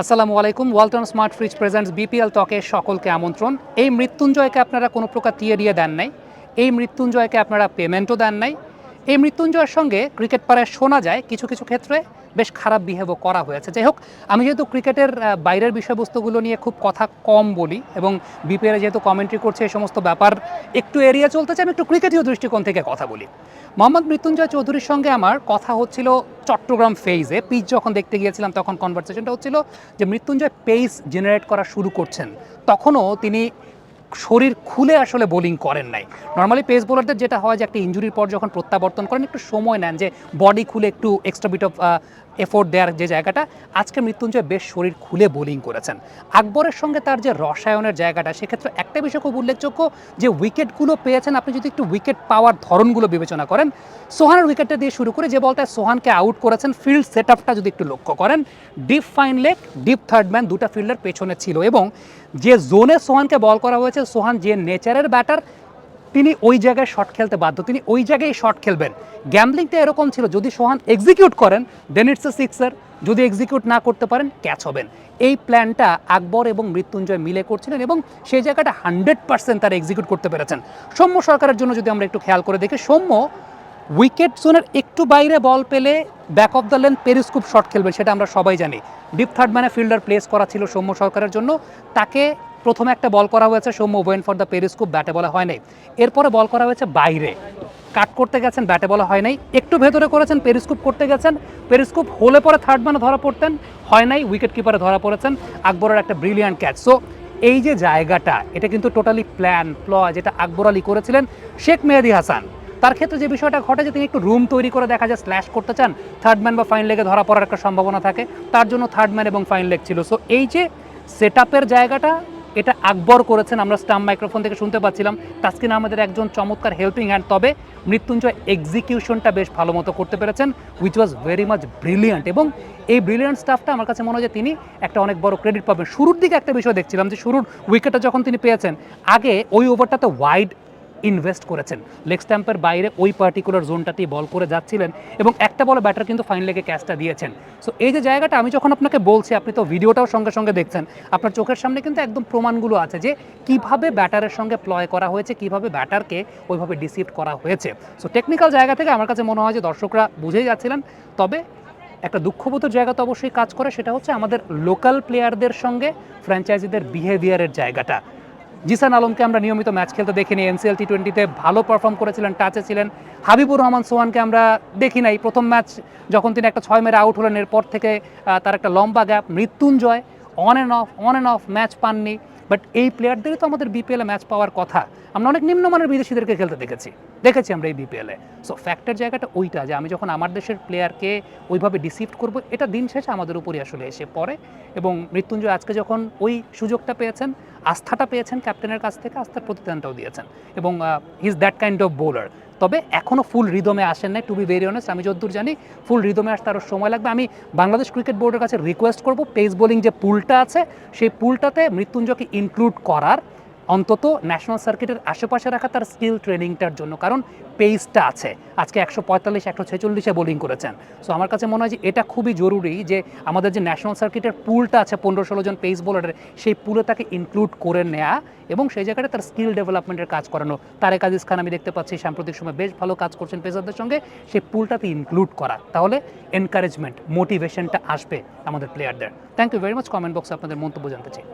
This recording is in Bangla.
আসসালামু আলাইকুম। Walton smart fridge presents BPL টকে সকলকে আমন্ত্রণ। এই মৃত্যুঞ্জয়কে আপনারা কোনো প্রকার টিয়ে দেন নাই, এই মৃত্যুঞ্জয়কে আপনারা পেমেন্টও দেন নাই। এই মৃত্যুঞ্জয়ের সঙ্গে ক্রিকেট পাড়ায় শোনা যায় কিছু কিছু ক্ষেত্রে বেশ খারাপ বিহেভও করা হয়েছে। যাই হোক, আমি যেহেতু ক্রিকেটের বাইরের বিষয়বস্তুগুলো নিয়ে খুব কথা কম বলি এবং বিপিএলে যেহেতু কমেন্ট্রি করছে এই সমস্ত ব্যাপার একটু এড়িয়ে চলতে চাই, আমি একটু ক্রিকেটীয় দৃষ্টিকোণ থেকে কথা বলি। মোহাম্মদ মৃত্যুঞ্জয় চৌধুরীর সঙ্গে আমার কথা হচ্ছিল চট্টগ্রাম ফেজে, পিচ যখন দেখতে গিয়েছিলাম তখন কনভারসেশনটা হচ্ছিল যে মৃত্যুঞ্জয় পেস জেনারেট করা শুরু করছেন, তখনও তিনি শরীর খুলে আসলে বোলিং করেন নাই। নর্মালি পেস বোলারদের যেটা হয় যে একটা ইঞ্জুরির পর যখন প্রত্যাবর্তন করেন একটু সময় নেন যে বডি খুলে একটু এক্সট্রা বিট অফ এফোর্ট দেওয়ার যে জায়গাটা, আজকে মৃত্যুঞ্জয় বেশ শরীর খুলে বোলিং করেছেন। আকবরের সঙ্গে তার যে রসায়নের জায়গাটা, সেক্ষেত্রে একটা বিষয় খুব উল্লেখযোগ্য যে উইকেটগুলো পেয়েছেন। আপনি যদি একটু উইকেট পাওয়ার ধরনগুলো বিবেচনা করেন, সোহানের উইকেটটা দিয়ে শুরু করে যে বলটায় সোহানকে আউট করেছেন, ফিল্ড সেট আপটা যদি একটু লক্ষ্য করেন, deep fine leg, deep third man, দুটা ফিল্ডার পেছনে ছিল এবং যে জোনে সোহানকে বল করা হয়েছে, সোহান যে নেচারের ব্যাটার তিনি ওই জায়গায় শট খেলতে বাধ্য, তিনি ওই জায়গায় শট খেলবেন। গ্যাম্বলিংটা এরকম ছিল, যদি সোহান এক্সিকিউট করেন দেন ইটস এ সিক্সার, যদি এক্সিকিউট না করতে পারেন ক্যাচ হবেন। এই প্ল্যানটা আকবর এবং মৃত্যুঞ্জয় মিলে করছিলেন এবং সেই জায়গাটা 100% তারা এক্সিকিউট করতে পেরেছেন। সৌম্য সরকারের জন্য যদি আমরা একটু খেয়াল করে দেখি, সৌম্য উইকেট জোনের একটু বাইরে বল পেলে back of the lane periscope shot খেলবেন, সেটা আমরা সবাই জানি। ডিপ থার্ড ম্যানে ফিল্ডার প্লেস করা ছিল সৌম্য সরকারের জন্য, তাকে প্রথমে একটা বল করা হয়েছে, Soumya went for the periscope, ব্যাটে বলা হয় নাই। এরপরে বল করা হয়েছে বাইরে, কাট করতে গেছেন, ব্যাটে বলা হয় নাই। একটু ভেতরে করেছেন, পেরিস্কোপ করতে গেছেন, পেরিস্কোপ হলে পরে থার্ড ম্যানে ধরা পড়তেন, হয় নাই, উইকেট কিপারে ধরা পড়েছেন। আকবরের একটা ব্রিলিয়ান্ট ক্যাচ। সো এই যে জায়গাটা, এটা কিন্তু টোটালি প্ল্যান যেটা আকবর আলী করেছিলেন। শেখ মেহেদী হাসান, তার ক্ষেত্রে যে বিষয়টা ঘটে যে তিনি একটু রুম তৈরি করে দেখা যায় স্ল্যাশ করতে চান, থার্ড ম্যান বা ফাইন লেগে ধরা পড়ার একটা সম্ভাবনা থাকে, তার জন্য থার্ড ম্যান এবং ফাইন লেগ ছিল। সো এই যে সেট আপের জায়গাটা, এটা আকবর করেছেন, আমরা স্টাম্প মাইক্রোফোন থেকে শুনতে পাচ্ছিলাম। তাসকিন আহমেদের একজন চমৎকার হেল্পিং হ্যান্ড, তবে মৃত্যুঞ্জয় এক্সিকিউশনটা বেশ ভালো মতো করতে পেরেছেন, which was very much brilliant. এবং এই ব্রিলিয়ান্ট স্টাফটা আমার কাছে মনে হয় যে তিনি একটা অনেক বড় ক্রেডিট পাবেন। শুরুর দিকে একটা বিষয় দেখছিলাম যে শুরুর উইকেটটা যখন তিনি পেয়েছেন, আগে ওই ওভারটাতে ওয়াইড ইনভেস্ট করেছেন, লেগ স্ট্যাম্পের বাইরে ওই পার্টিকুলার জোনটাতেই বল করে যাচ্ছিলেন এবং একটা বলে ব্যাটার কিন্তু ফাইন লেগে ক্যাচটা দিয়েছেন। সো এই যে জায়গাটা আমি যখন আপনাকে বলছি, আপনি তো ভিডিওটাও সঙ্গে সঙ্গে দেখছেন, আপনার চোখের সামনে কিন্তু একদম প্রমাণগুলো আছে যে কিভাবে ব্যাটারের সঙ্গে প্লয় করা হয়েছে, কিভাবে ব্যাটারকে ওইভাবে ডিসিভ করা হয়েছে। সো টেকনিক্যাল জায়গা থেকে আমার কাছে মনে হয় যে দর্শকরা বুঝেই যাচ্ছিলেন। তবে একটা দুঃখবোধের জায়গা তো অবশ্যই কাজ করে, সেটা হচ্ছে আমাদের লোকাল প্লেয়ারদের সঙ্গে ফ্র্যাঞ্চাইজিদের বিহেভিয়ারের জায়গাটা। জিসান আলমকে আমরা নিয়মিত ম্যাচ খেলতে দেখিনি, এনসিএল টি20তে ভালো পারফর্ম করেছিলেন, টাচে ছিলেন। হাবিবুর রহমান সোহানকে আমরা দেখি নাই, প্রথম ম্যাচ যখন তিনি একটা 6 মেরে আউট হলেন, এরপর থেকে তার একটা লম্বা gap. Mrityunjoy on and of match পাননি, বাট এই প্লেয়ারদেরই তো আমাদের বিপিএলে ম্যাচ পাওয়ার কথা। আমরা অনেক নিম্নমানের বিদেশিদেরকে খেলতে দেখেছি আমরা এই বিপিএলে। সো ফ্যাক্টের জায়গাটা ওইটা যে আমি যখন আমার দেশের প্লেয়ারকে ওইভাবে ডিসিপ্ট করব, এটা দিন শেষে আমাদের উপরই আসলে এসে পড়ে। এবং মৃত্যুঞ্জয় আজকে যখন ওই সুযোগটা পেয়েছেন, আস্থাটা পেয়েছেন ক্যাপ্টেনের কাছ থেকে, আস্থার প্রতিদানটাও দিয়েছেন এবং he is that kind of bowler. তবে এখনও ফুল রিদমে আসেন নাই, টু বি ভেরি অনেস্ট। আমি যতদূর জানি ফুল রিদমে আসতে আরও সময় লাগবে। আমি বাংলাদেশ ক্রিকেট বোর্ডের কাছে রিকোয়েস্ট করব, পেস বোলিং যে পুলটা আছে সেই পুলটাতে মৃত্যুঞ্জয়কে ইনক্লুড করার, অন্তত ন্যাশনাল সার্কিটের আশেপাশে রাখা তার স্কিল ট্রেনিংটার জন্য, কারণ পেসটা আছে। আজকে 145 146-এ বোলিং করেছেন। সো আমার কাছে মনে হয় যে এটা খুবই জরুরি যে আমাদের যে ন্যাশনাল সার্কিটের পুলটা আছে 15-16 জন পেস বোলারের, সেই পুলে তাকে ইনক্লুড করে নেওয়া এবং সেই জায়গাটা তার স্কিল ডেভেলপমেন্টের কাজ করানো। তারেক আজিজ খান আমি দেখতে পাচ্ছি সাম্প্রতিক সময় বেশ ভালো কাজ করছেন পেসারদের সঙ্গে, সেই পুলটাতে ইনক্লুড করা, তাহলে এনকারেজমেন্ট, মোটিভেশনটা আসবে আমাদের প্লেয়ারদের। Thank you very much. Comment বক্সে আপনাদের মন্তব্য জানতে চাই।